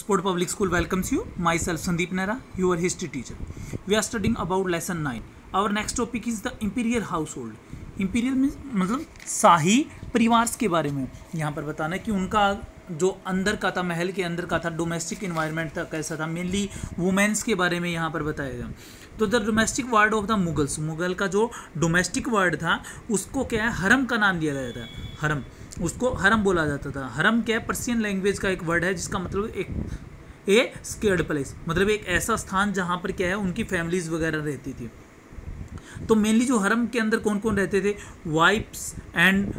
Sport Public School welcomes you. Myself Sandeep Nehra, your history teacher. We are studying about lesson 9. Our next topic is the imperial household. Imperial means मतलब शाही परिवार के बारे में यहाँ पर बताना है कि उनका जो अंदर का था, महल के अंदर का था, डोमेस्टिक इन्वायरमेंट था, कैसा था, मेनली वुमेन्स के बारे में यहाँ पर बताया गया। तो the domestic word of the Mughals, Mughal का जो डोमेस्टिक वर्ड था उसको क्या है, हरम का नाम दिया गया था। हरम, उसको हरम बोला जाता था। हरम क्या है, पर्शियन लैंग्वेज का एक वर्ड है जिसका मतलब एक स्केर्ड प्लेस, मतलब एक ऐसा स्थान जहाँ पर क्या है उनकी फैमिलीज वगैरह रहती थी। तो मेनली जो हरम के अंदर कौन कौन रहते थे, wives and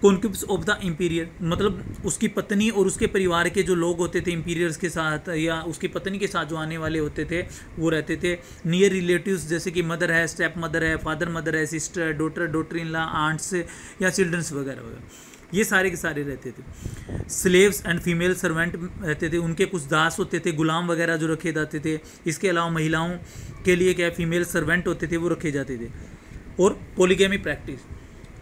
concubines of the emperor, मतलब उसकी पत्नी और उसके परिवार के जो लोग होते थे इंपीरियर्स के साथ, या उसकी पत्नी के साथ जो आने वाले होते थे वो रहते थे। नियर रिलेटिव्स जैसे कि मदर है, स्टेप मदर है, फादर मदर है, sister, daughter in law, aunts या चिल्ड्रंस वगैरह वगैरह, ये सारे के सारे रहते थे। स्लेव्स एंड फीमेल सर्वेंट रहते थे, उनके कुछ दास होते थे, गुलाम वगैरह जो रखे जाते थे। इसके अलावा महिलाओं के लिए क्या फीमेल सर्वेंट होते थे, वो रखे जाते थे। और पॉलीगैमी प्रैक्टिस,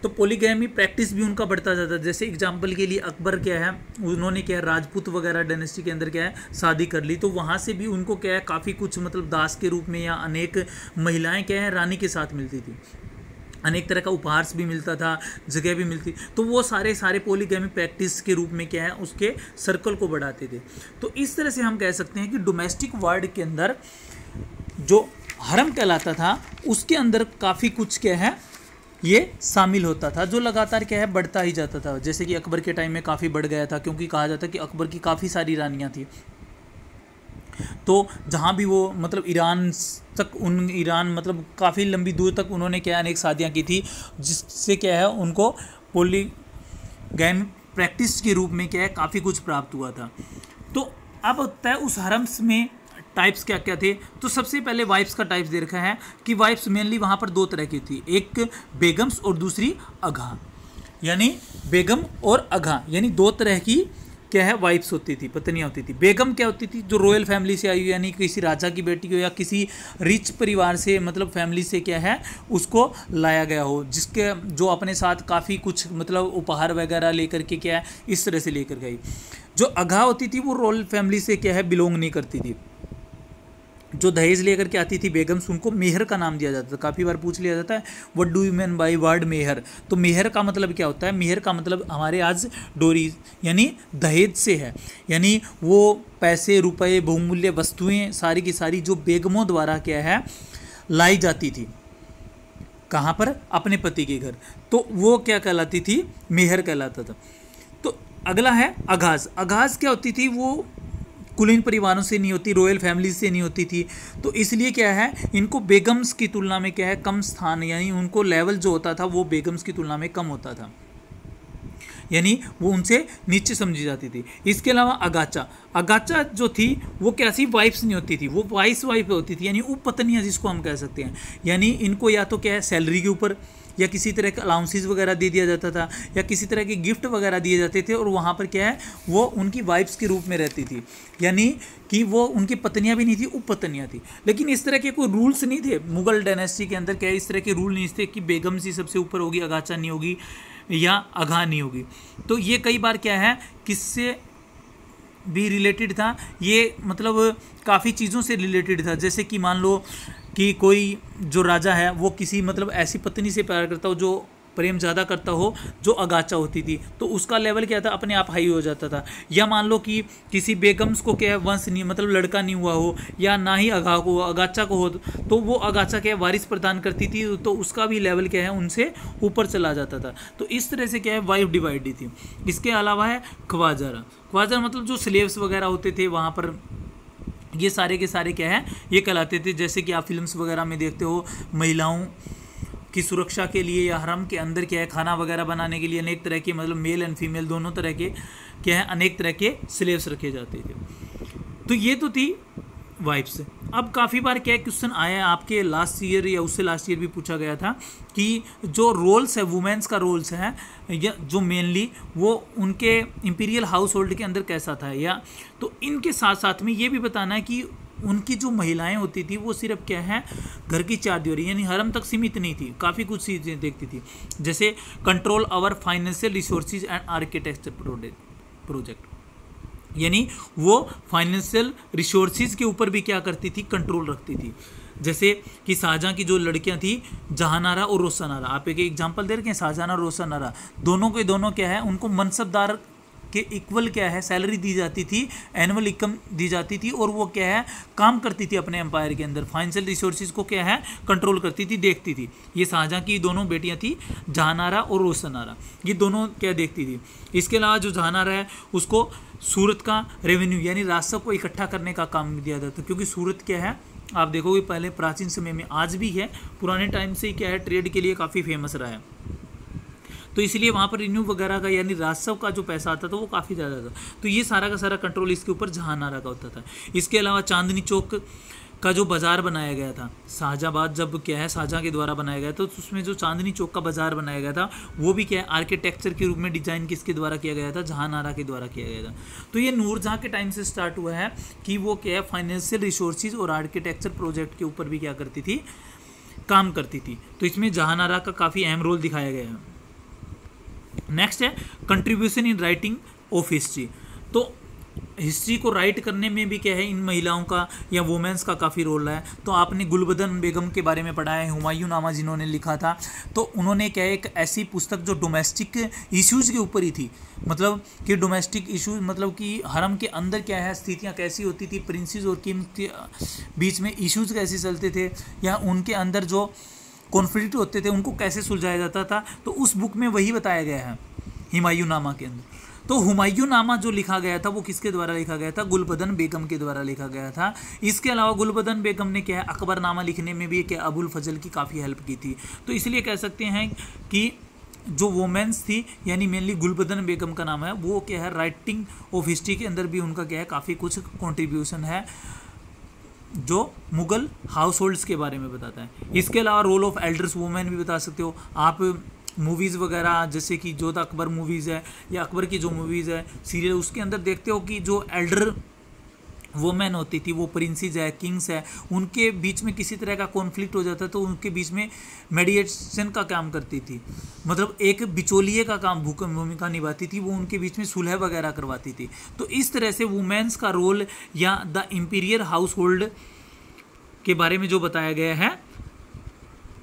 तो पॉलीगैमी प्रैक्टिस भी उनका बढ़ता जाता है। जैसे एग्जांपल के लिए अकबर क्या है, उन्होंने क्या है राजपूत वगैरह डायनेस्टी के अंदर क्या है शादी कर ली, तो वहाँ से भी उनको क्या है काफ़ी कुछ मतलब दास के रूप में या अनेक महिलाएं क्या है रानी के साथ मिलती थी, अनेक तरह का उपहार भी मिलता था, जगह भी मिलती। तो वो सारे पॉलीगैमी प्रैक्टिस के रूप में क्या है उसके सर्कल को बढ़ाते थे। तो इस तरह से हम कह सकते हैं कि डोमेस्टिक वर्ड के अंदर जो हरम कहलाता था उसके अंदर काफ़ी कुछ क्या है ये शामिल होता था, जो लगातार क्या है बढ़ता ही जाता था। जैसे कि अकबर के टाइम में काफ़ी बढ़ गया था, क्योंकि कहा जाता है कि अकबर की काफ़ी सारी रानियाँ थी। तो जहाँ भी वो मतलब ईरान मतलब काफ़ी लंबी दूर तक उन्होंने क्या अनेक शादियाँ की थी, जिससे क्या है उनको पॉलीगैमी प्रैक्टिस के रूप में क्या है काफ़ी कुछ प्राप्त हुआ था। तो अब होता है उस हरम्स में टाइप्स क्या क्या थे। तो सबसे पहले वाइफ्स का टाइप्स दे रखा है कि वाइफ्स मेनली वहाँ पर दो तरह की थी, एक बेगम्स और दूसरी अघा, यानी बेगम और अघा यानी दो तरह की क्या है वाइफ्स होती थी, पत्नियाँ होती थी। बेगम क्या होती थी, जो रॉयल फैमिली से आई हुई, यानी किसी राजा की बेटी हो या किसी रिच परिवार से मतलब फैमिली से क्या है उसको लाया गया हो, जिसके जो अपने साथ काफ़ी कुछ मतलब उपहार वगैरह लेकर के क्या है इस तरह से लेकर गई। जो अघा होती थी वो रॉयल फैमिली से क्या है बिलोंग नहीं करती थी। जो दहेज लेकर के आती थी बेगम्स, उनको मेहर का नाम दिया जाता था। काफ़ी बार पूछ लिया जाता है what do you mean by word मेहर। तो मेहर का मतलब क्या होता है, मेहर का मतलब हमारे आज डोरी यानी दहेज से है, यानी वो पैसे रुपए बहुमूल्य वस्तुएं सारी की सारी जो बेगमों द्वारा क्या है लाई जाती थी, कहाँ पर, अपने पति के घर, तो वो क्या कहलाती थी, मेहर कहलाता था। तो अगला है अघाज। अघाज क्या होती थी, वो कुलीन परिवारों से नहीं होती, रॉयल फैमिलीज से नहीं होती थी, तो इसलिए क्या है इनको बेगम्स की तुलना में क्या है कम स्थान, यानी उनको लेवल जो होता था वो बेगम्स की तुलना में कम होता था, यानी वो उनसे नीचे समझी जाती थी। इसके अलावा अगाचा, अगाचा जो थी वो कैसी वाइफ्स नहीं होती थी, वो वाइस वाइफ होती थी, यानी उपपत्नियाँ जिसको हम कह सकते हैं। यानी इनको या तो क्या है सैलरी के ऊपर या किसी तरह के अलाउंसेस वगैरह दे दिया जाता था, या किसी तरह के गिफ्ट वगैरह दिए जाते थे, और वहाँ पर क्या है वो उनकी वाइफ्स के रूप में रहती थी, यानी कि वो उनकी पत्नियाँ भी नहीं थी, उपपत्नियाँ थी। लेकिन इस तरह के कोई रूल्स नहीं थे मुगल डायनेस्टी के अंदर, क्या इस तरह के रूल नहीं थे कि बेगम सी सबसे ऊपर होगी, अगाचा नहीं होगी या अघा नहीं होगी। तो ये कई बार क्या है किससे भी रिलेटेड था, ये मतलब काफ़ी चीज़ों से रिलेटेड था। जैसे कि मान लो कि कोई जो राजा है वो किसी मतलब ऐसी पत्नी से प्यार करता हो, जो प्रेम ज़्यादा करता हो, जो अगाचा होती थी, तो उसका लेवल क्या था अपने आप हाई हो जाता था। या मान लो कि किसी बेगम्स को क्या है वंश नहीं मतलब लड़का नहीं हुआ हो, या ना ही अघा को अगाचा को हो, तो वो अगाचा क्या वारिस प्रदान करती थी, तो उसका भी लेवल क्या है उनसे ऊपर चला जाता था। तो इस तरह से क्या है वाइफ डिवाइड थी। इसके अलावा है ख्वाजारा। ख्वाजारा मतलब जो स्लेव्स वगैरह होते थे वहाँ पर, ये सारे के सारे क्या है ये कहलाते थे। जैसे कि आप फिल्म्स वगैरह में देखते हो महिलाओं की सुरक्षा के लिए या हरम के अंदर क्या है खाना वगैरह बनाने के लिए अनेक तरह के मतलब मेल एंड फीमेल दोनों तरह के क्या है अनेक तरह के स्लेव्स रखे जाते थे। तो ये तो थी वाइफ्स। अब काफ़ी बार क्या क्वेश्चन आया है आपके लास्ट ईयर या उससे लास्ट ईयर भी पूछा गया था कि जो रोल्स है वुमेन्स का रोल्स है या जो मेनली वो उनके इंपीरियल हाउस होल्ड के अंदर कैसा था, या तो इनके साथ साथ में ये भी बताना है कि उनकी जो महिलाएं होती थी वो सिर्फ क्या है घर की चार दीवारी यानी हरम तक सीमित नहीं थी, काफ़ी कुछ चीज़ें देखती थी। जैसे control our financial resources and architecture project, यानी वो फाइनेंशियल रिसोर्सेज के ऊपर भी क्या करती थी, कंट्रोल रखती थी। जैसे कि शाहजहाँ की जो लड़कियां थी जहानारा और रोशनारा, आप एक एग्जांपल दे रखे हैं, शाहजहाँ और रोशनारा दोनों के दोनों क्या है, उनको मनसबदार के इक्वल क्या है सैलरी दी जाती थी, एनुअल इनकम दी जाती थी, और वो क्या है काम करती थी अपने एम्पायर के अंदर, फाइनेंशियल रिसोर्सेज को क्या है कंट्रोल करती थी, देखती थी। ये शाहजहाँ की दोनों बेटियां थी, जहानारा और रोशनारा, ये दोनों क्या देखती थी। इसके अलावा जो जहानारा है उसको सूरत का रेवेन्यू यानी राजस्व को इकट्ठा करने का काम दिया जाता है, क्योंकि सूरत क्या है आप देखोगे पहले प्राचीन समय में, आज भी है, पुराने टाइम से क्या है ट्रेड के लिए काफ़ी फेमस रहा है, तो इसलिए वहाँ पर रिन्यू वगैरह का यानी राजस्व का जो पैसा आता था वो काफ़ी ज़्यादा था। तो ये सारा का सारा कंट्रोल इसके ऊपर जहानारा का होता था। इसके अलावा चांदनी चौक का जो बाज़ार बनाया गया था, शाहजहाँबाद जब क्या है शाहजहाँ के द्वारा बनाया गया, तो उसमें जो चांदनी चौक का बाज़ार बनाया गया था वो भी क्या है आर्किटेक्चर के रूप में डिजाइन किसके द्वारा किया गया था, जहानारा के द्वारा किया गया था। तो ये नूरजहाँ के टाइम से स्टार्ट हुआ है कि वो क्या है फाइनेंशियल रिसोर्सेज और आर्किटेक्चर प्रोजेक्ट के ऊपर भी क्या करती थी, काम करती थी। तो इसमें जहानारा का काफ़ी अहम रोल दिखाया गया है। नेक्स्ट है contribution in writing of history. तो हिस्ट्री को राइट करने में भी क्या है इन महिलाओं का या वुमेन्स का काफ़ी रोल है। तो आपने गुलबदन बेगम के बारे में पढ़ा है, हुमायूं नामा जिन्होंने लिखा था, तो उन्होंने क्या है एक ऐसी पुस्तक जो डोमेस्टिक इश्यूज़ के ऊपर ही थी, मतलब कि डोमेस्टिक इश्यूज मतलब कि हरम के अंदर क्या है स्थितियाँ कैसी होती थी, प्रिंसेस और किंग के बीच में इश्यूज़ कैसे चलते थे, या उनके अंदर जो कॉन्फ्लिक्ट होते थे उनको कैसे सुलझाया जाता था। तो उस बुक में वही बताया गया है हुमायूं नामा के अंदर। तो हुमायूं नामा जो लिखा गया था वो किसके द्वारा लिखा गया था, गुलबदन बेगम के द्वारा लिखा गया था। इसके अलावा गुलबदन बेगम ने क्या है अकबरनामा लिखने में भी क्या अबुल फजल की काफ़ी हेल्प की थी। तो इसलिए कह सकते हैं कि जो वोमेंस थी यानी मेनली गुलबदन बेगम का नाम है, वो क्या है राइटिंग ऑफ हिस्ट्री के अंदर भी उनका क्या है काफ़ी कुछ कॉन्ट्रीब्यूशन है जो मुगल हाउस होल्ड्स के बारे में बताता है। इसके अलावा रोल ऑफ एल्डर्स वुमेन भी बता सकते हो आप, मूवीज़ वगैरह जैसे कि जोधा अकबर मूवीज़ है या अकबर की जो मूवीज़ है सीरियल, उसके अंदर देखते हो कि जो एल्डर वुमेन होती थी वो प्रिंसेस है, किंग्स है, उनके बीच में किसी तरह का कॉन्फ्लिक्ट हो जाता तो उनके बीच में मेडिएशन का काम करती थी, मतलब एक बिचौलिए का काम भूमिका निभाती थी, वो उनके बीच में सुलह वगैरह करवाती थी। तो इस तरह से वुमेन्स का रोल या द इम्पीरियल हाउस होल्ड के बारे में जो बताया गया है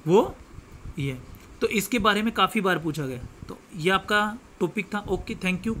वो ये, तो इसके बारे में काफ़ी बार पूछा गया। तो ये आपका टॉपिक था। Okay, thank you.